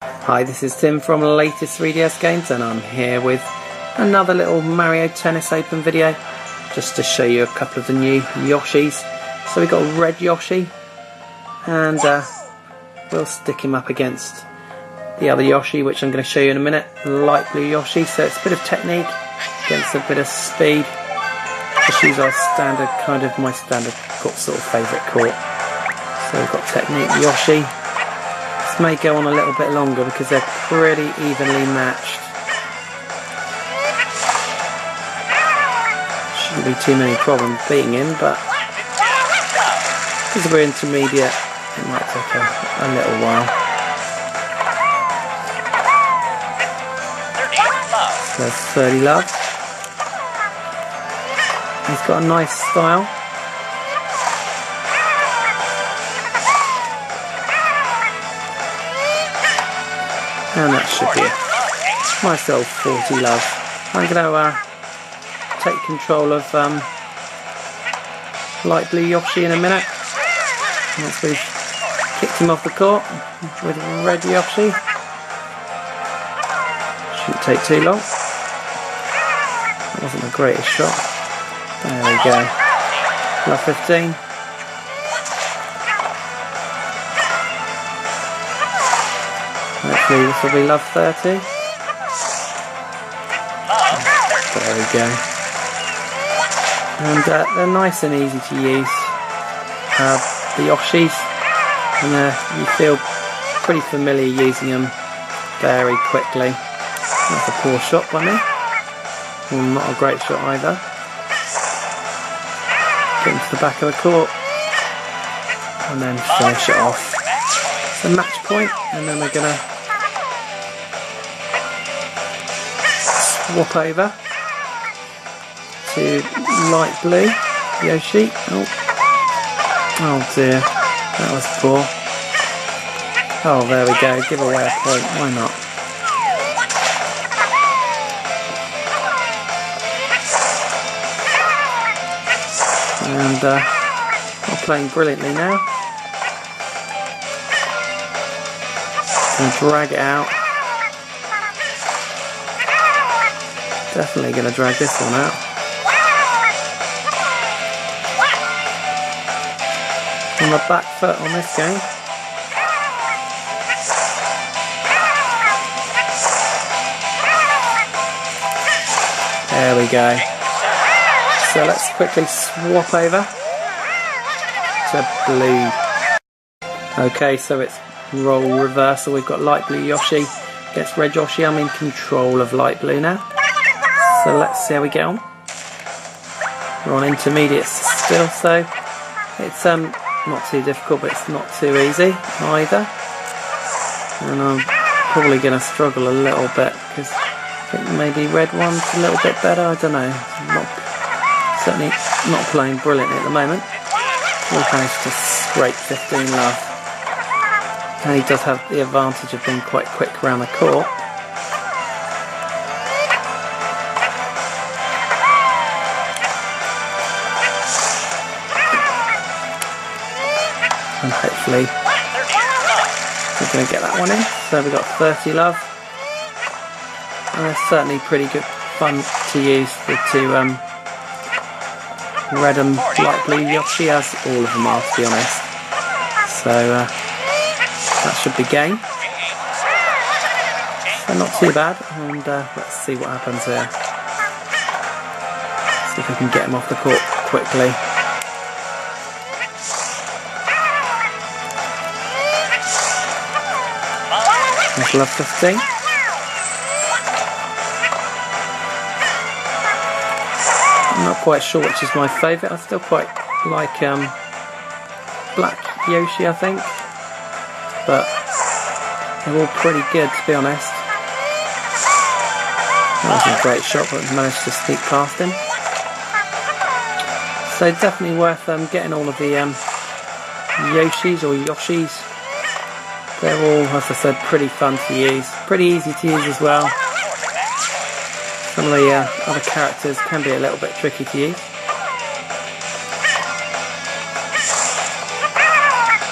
Hi, this is Tim from Latest 3DS Games, and I'm here with another little Mario Tennis Open video just to show you a couple of the new Yoshis. So we've got a red Yoshi, and we'll stick him up against the other Yoshi, which I'm going to show you in a minute, light blue Yoshi. So it's a bit of technique against a bit of speed. Just use our standard, my standard sort of favourite court. So we've got technique Yoshi. This may go on a little bit longer because they're pretty evenly matched. Shouldn't be too many problems beating him, but because we're intermediate, it might take a little while. So there's 30 love. He's got a nice style. And that should be it. Nice old 40 love. I'm going to take control of light blue Yoshi in a minute. Once we've kicked him off the court with red Yoshi. Shouldn't take too long. That wasn't the greatest shot. There we go. Love 15. Hopefully this will be love 30. There we go. And they're nice and easy to use. The Yoshis, and you feel pretty familiar using them very quickly. That's a poor shot by me. Well, not a great shot either. Get into the back of the court and then finish it off. It's a match point, and then we're going to swap over to light blue Yoshi. Oh dear, that was poor. Oh, there we go, give away a point, why not? And not playing brilliantly now. Gonna drag it out. Definitely gonna drag this one out. On the back foot on this game. There we go. So let's quickly swap over to blue. Okay, so it's role reversal. We've got light blue Yoshi against red Yoshi. I'm in control of light blue now. So let's see how we get on. We're on intermediate still, so it's not too difficult, but it's not too easy either. And I'm probably going to struggle a little bit because I think maybe red one's a little bit better. I don't know. Certainly not playing brilliantly at the moment. We've managed to scrape 15 love. And he does have the advantage of being quite quick around the court. And hopefully we're going to get that one in. So we've got 30 love. And it's certainly pretty good fun to use the two red and light blue Yoshi, as all of them are, to be honest. So that should be game. So not too bad, and let's see what happens here. See if we can get him off the court quickly. There's love 15. I'm not quite sure which is my favourite. I still quite like black Yoshi, I think. But they're all pretty good, to be honest. That was a great shot, but we managed to sneak past him. So definitely worth getting all of the Yoshis or Yoshis. They're all, as I said, pretty fun to use. Pretty easy to use as well. Some of the other characters can be a little bit tricky to use.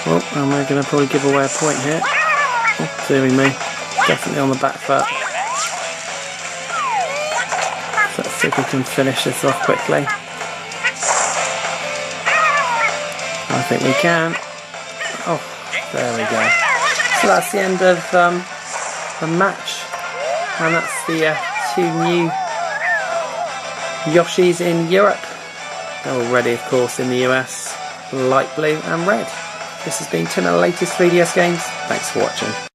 Oh, and we're going to probably give away a point here. Oh, dearie me. definitely on the back foot. So let's see if we can finish this off quickly. I think we can. Oh, there we go. So that's the end of the match, and that's the 2 new Yoshis in Europe. They're already, of course, in the US, light blue and red. This has been Tim at the latest 3DS games. Thanks for watching.